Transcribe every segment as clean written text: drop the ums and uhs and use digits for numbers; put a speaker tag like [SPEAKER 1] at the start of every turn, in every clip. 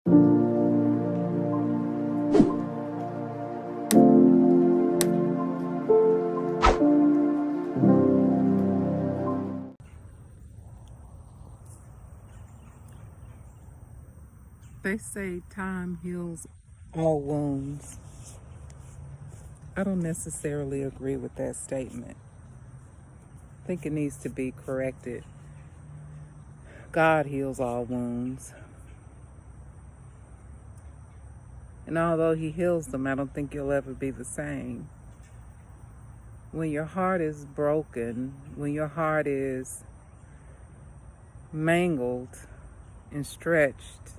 [SPEAKER 1] They say time heals all wounds. I don't necessarily agree with that statement. I think it needs to be corrected. God heals all wounds. And although He heals them, I don't think you'll ever be the same. When your heart is broken, when your heart is mangled and stretched,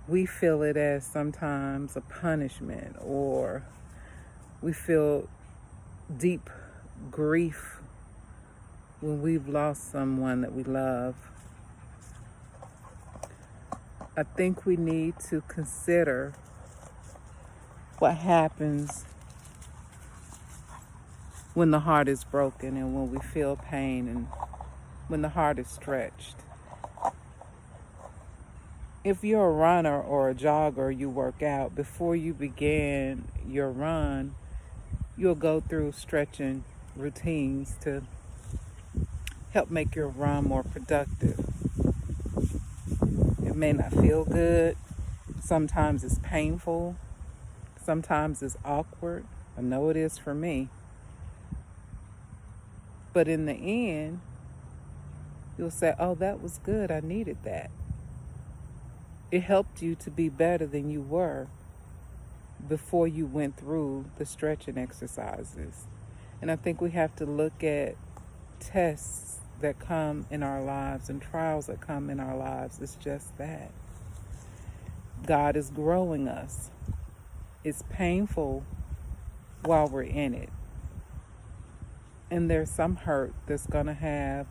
[SPEAKER 1] we feel it as sometimes a punishment, or we feel deep grief when we've lost someone that we love. I think we need to consider what happens when the heart is broken and when we feel pain and when the heart is stretched. If you're a runner or a jogger, you work out, before you begin your run, you'll go through stretching routines to help make your run more productive. It may not feel good. Sometimes it's painful. Sometimes it's awkward. I know it is for me. But in the end, you'll say, oh, that was good. I needed that. It helped you to be better than you were before you went through the stretching exercises. And I think we have to look at tests that come in our lives and trials that come in our lives. It's just that. God is growing us. It's painful while we're in it. And there's some hurt that's going to have,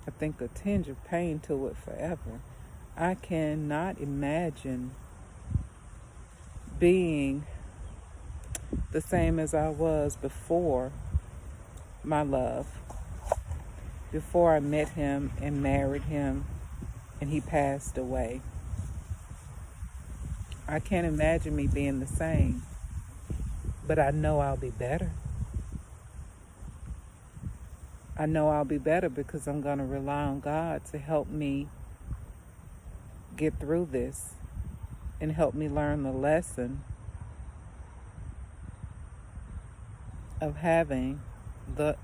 [SPEAKER 1] I think, a tinge of pain to it forever. I cannot imagine being the same as I was before my love, before I met him and married him and he passed away. I can't imagine me being the same, but I know I'll be better. I know I'll be better because I'm going to rely on God to help me get through this and help me learn the lesson of having the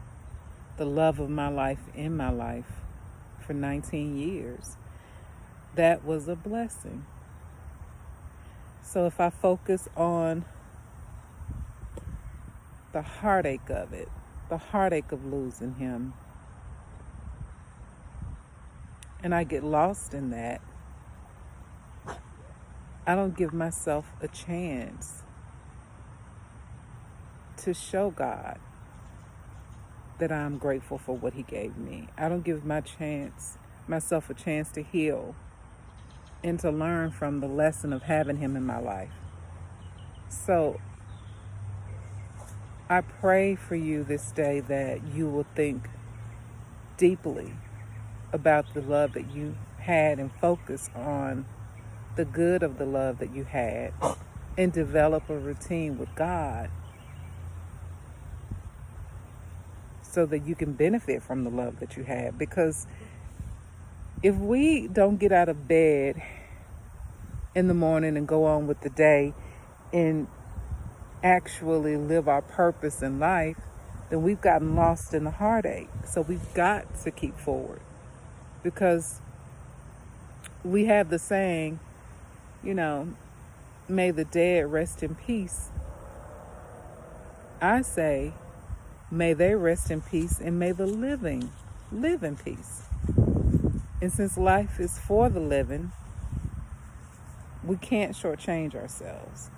[SPEAKER 1] love of my life in my life for 19 years. That was a blessing. So if I focus on the heartache of it, the heartache of losing him, and I get lost in that, I don't give myself a chance to show God that I'm grateful for what he gave me. I don't give myself a chance to heal and to learn from the lesson of having him in my life. So I pray for you this day that you will think deeply about the love that you had and focus on the good of the love that you had and develop a routine with God so that you can benefit from the love that you had. Because if we don't get out of bed in the morning and go on with the day and actually live our purpose in life, then we've gotten lost in the heartache. So we've got to keep forward, because we have the saying, may the dead rest in peace. I say, may they rest in peace, and may the living live in peace. And since life is for the living, we can't shortchange ourselves.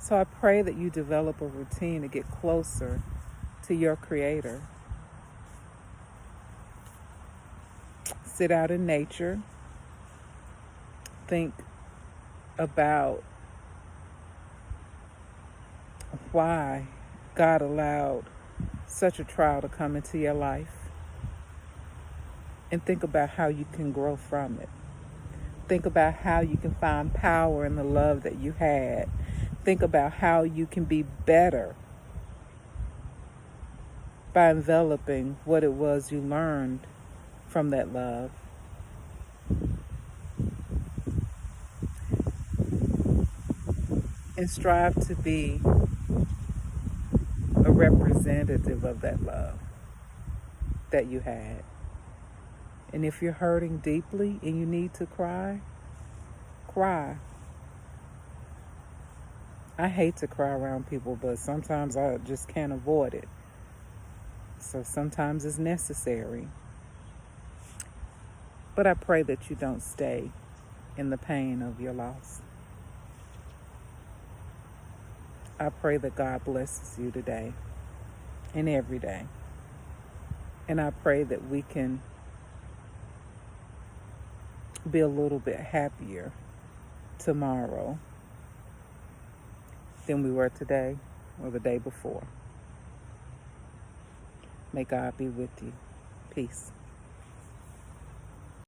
[SPEAKER 1] So I pray that you develop a routine to get closer to your Creator. Sit out in nature. Think about why God allowed such a trial to come into your life, and think about how you can grow from it. Think about how you can find power in the love that you had. Think about how you can be better by enveloping what it was you learned from that love. And strive to be a representative of that love that you had. And if you're hurting deeply and you need to cry, cry. I hate to cry around people, but sometimes I just can't avoid it. So sometimes it's necessary. But I pray that you don't stay in the pain of your loss. I pray that God blesses you today and every day. And I pray that we can be a little bit happier tomorrow than we were today or the day before. May God be with you. Peace.